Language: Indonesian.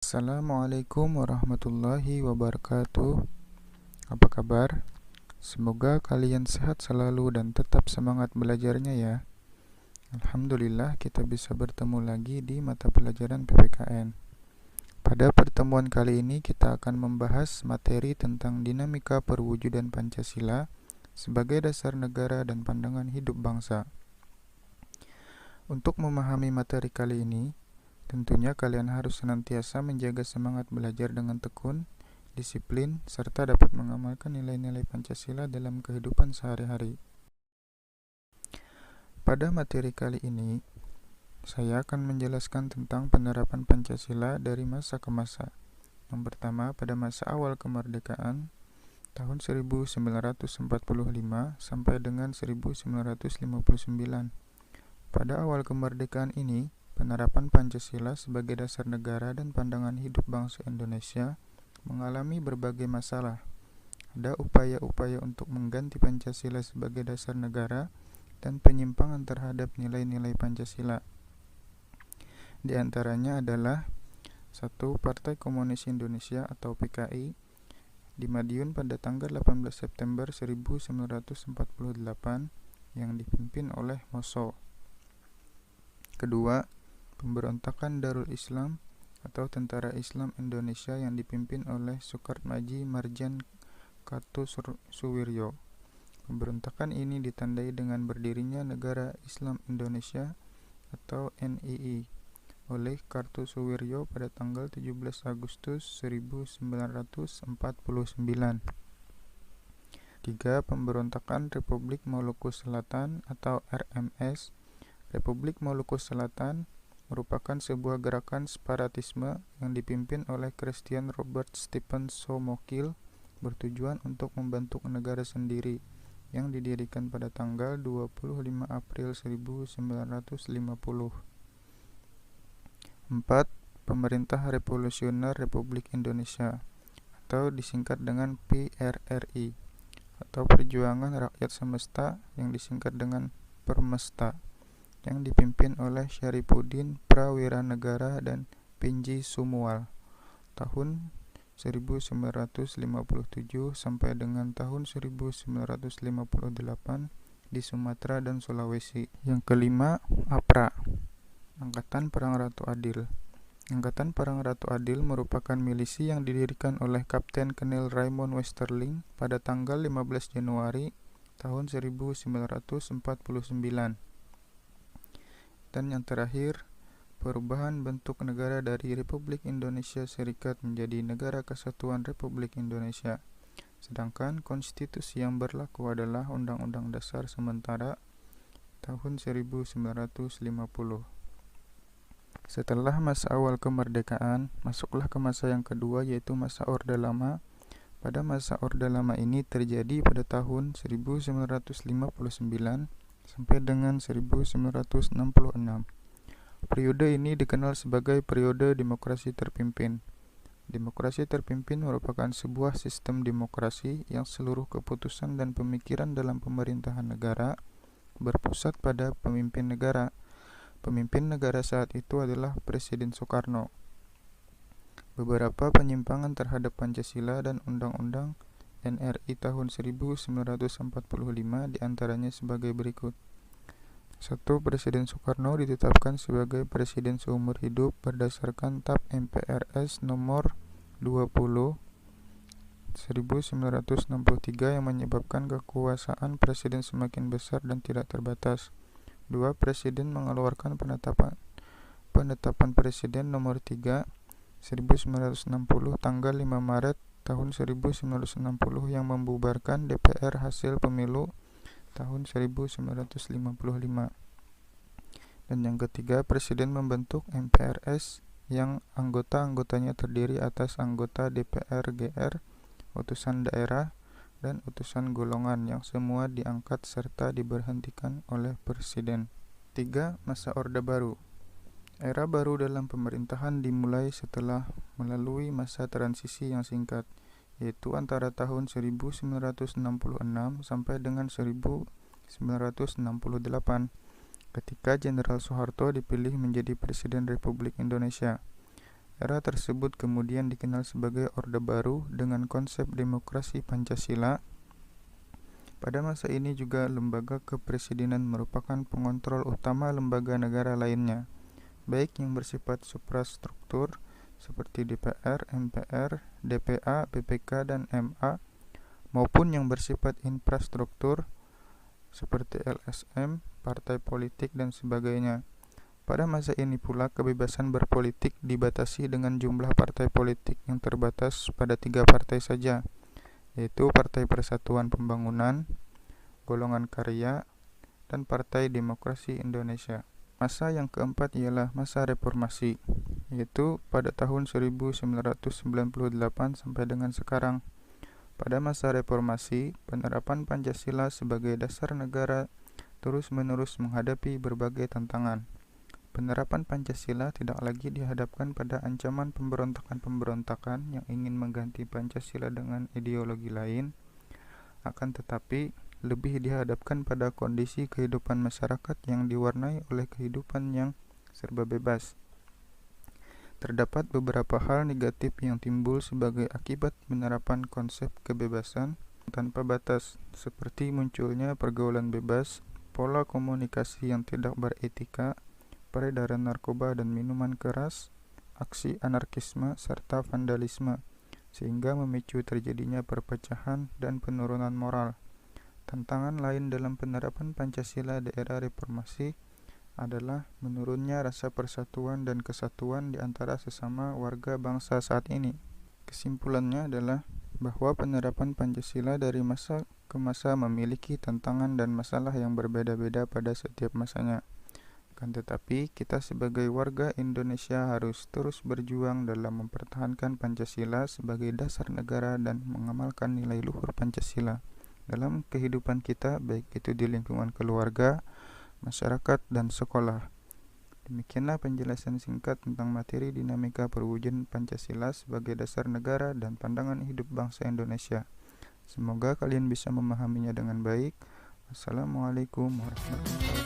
Assalamualaikum warahmatullahi wabarakatuh. Apa kabar? Semoga kalian sehat selalu dan tetap semangat belajarnya ya. Alhamdulillah kita bisa bertemu lagi di mata pelajaran PPKN. Pada pertemuan kali ini kita akan membahas materi tentang dinamika perwujudan Pancasila sebagai dasar negara dan pandangan hidup bangsa. Untuk memahami materi kali ini, tentunya kalian harus senantiasa menjaga semangat belajar dengan tekun, disiplin, serta dapat mengamalkan nilai-nilai Pancasila dalam kehidupan sehari-hari. Pada materi kali ini, saya akan menjelaskan tentang penerapan Pancasila dari masa ke masa. Yang pertama, pada masa awal kemerdekaan, tahun 1945 sampai dengan 1959. Pada awal kemerdekaan ini, penerapan Pancasila sebagai dasar negara dan pandangan hidup bangsa Indonesia mengalami berbagai masalah. Ada upaya-upaya untuk mengganti Pancasila sebagai dasar negara dan penyimpangan terhadap nilai-nilai Pancasila. Di antaranya adalah 1. Partai Komunis Indonesia atau PKI di Madiun pada tanggal 18 September 1948 yang dipimpin oleh Moso. Kedua, pemberontakan Darul Islam atau Tentara Islam Indonesia yang dipimpin oleh Soekartmadji Marjan Kartosuwiryo. Pemberontakan ini ditandai dengan berdirinya Negara Islam Indonesia atau NII oleh Kartosuwiryo pada tanggal 17 Agustus 1949. 3. Pemberontakan Republik Maluku Selatan atau RMS. Republik Maluku Selatan merupakan sebuah gerakan separatisme yang dipimpin oleh Christian Robert Stephen Somokil bertujuan untuk membentuk negara sendiri yang didirikan pada tanggal 25 April 1950. 4. Pemerintah Revolusioner Republik Indonesia atau disingkat dengan PRRI atau Perjuangan Rakyat Semesta yang disingkat dengan Permesta yang dipimpin oleh Syarifuddin Prawiranegara dan Pinji Sumual tahun 1957 sampai dengan tahun 1958 di Sumatera dan Sulawesi. Yang kelima, APRA, Angkatan Perang Ratu Adil. Angkatan Perang Ratu Adil merupakan milisi yang didirikan oleh Kapten Kolonel Raymond Westerling pada tanggal 15 Januari tahun 1949. Dan yang terakhir, perubahan bentuk negara dari Republik Indonesia Serikat menjadi Negara Kesatuan Republik Indonesia. Sedangkan konstitusi yang berlaku adalah Undang-Undang Dasar Sementara tahun 1950. Setelah masa awal kemerdekaan, masuklah ke masa yang kedua yaitu masa Orde Lama. Pada masa Orde Lama ini terjadi pada tahun 1959 sampai dengan 1966. Periode ini dikenal sebagai periode demokrasi terpimpin. Demokrasi terpimpin merupakan sebuah sistem demokrasi yang seluruh keputusan dan pemikiran dalam pemerintahan negara berpusat pada pemimpin negara. Pemimpin negara saat itu adalah Presiden Soekarno. Beberapa penyimpangan terhadap Pancasila dan Undang-Undang NRI tahun 1945 diantaranya sebagai berikut. 1. Presiden Soekarno ditetapkan sebagai Presiden seumur hidup berdasarkan TAP MPRS nomor 20 1963 yang menyebabkan kekuasaan Presiden semakin besar dan tidak terbatas. 2. Presiden mengeluarkan penetapan Presiden nomor 3 1960 tanggal 5 Maret tahun 1960 yang membubarkan DPR hasil pemilu tahun 1955. Dan yang ketiga, Presiden membentuk MPRS yang anggota-anggotanya terdiri atas anggota DPR GR, utusan daerah, dan utusan golongan yang semua diangkat serta diberhentikan oleh Presiden. 3. Masa Orde Baru. Era baru dalam pemerintahan dimulai setelah melalui masa transisi yang singkat, yaitu antara tahun 1966 sampai dengan 1968, ketika Jenderal Soeharto dipilih menjadi Presiden Republik Indonesia. Era tersebut kemudian dikenal sebagai Orde Baru dengan konsep demokrasi Pancasila. Pada masa ini juga lembaga kepresidenan merupakan pengontrol utama lembaga negara lainnya, baik yang bersifat suprastruktur seperti DPR, MPR, DPA, BPK, dan MA, maupun yang bersifat infrastruktur seperti LSM, partai politik, dan sebagainya. Pada masa ini pula kebebasan berpolitik dibatasi dengan jumlah partai politik yang terbatas pada 3 partai saja, yaitu Partai Persatuan Pembangunan, Golongan Karya, dan Partai Demokrasi Indonesia. Masa yang keempat ialah masa reformasi, yaitu pada tahun 1998 sampai dengan sekarang. Pada masa reformasi, penerapan Pancasila sebagai dasar negara terus-menerus menghadapi berbagai tantangan. Penerapan Pancasila tidak lagi dihadapkan pada ancaman pemberontakan-pemberontakan yang ingin mengganti Pancasila dengan ideologi lain, akan tetapi lebih dihadapkan pada kondisi kehidupan masyarakat yang diwarnai oleh kehidupan yang serba bebas. Terdapat beberapa hal negatif yang timbul sebagai akibat penerapan konsep kebebasan tanpa batas, seperti munculnya pergaulan bebas, pola komunikasi yang tidak beretika, peredaran narkoba dan minuman keras, aksi anarkisme, serta vandalisme, sehingga memicu terjadinya perpecahan dan penurunan moral. Tantangan lain dalam penerapan Pancasila di era reformasi adalah menurunnya rasa persatuan dan kesatuan di antara sesama warga bangsa saat ini. Kesimpulannya adalah bahwa penerapan Pancasila dari masa ke masa memiliki tantangan dan masalah yang berbeda-beda pada setiap masanya. Akan tetapi, kita sebagai warga Indonesia harus terus berjuang dalam mempertahankan Pancasila sebagai dasar negara dan mengamalkan nilai luhur Pancasila dalam kehidupan kita, baik itu di lingkungan keluarga, masyarakat, dan sekolah. Demikianlah penjelasan singkat tentang materi dinamika perwujudan Pancasila sebagai dasar negara dan pandangan hidup bangsa Indonesia. Semoga kalian bisa memahaminya dengan baik. Wassalamualaikum warahmatullahi wabarakatuh.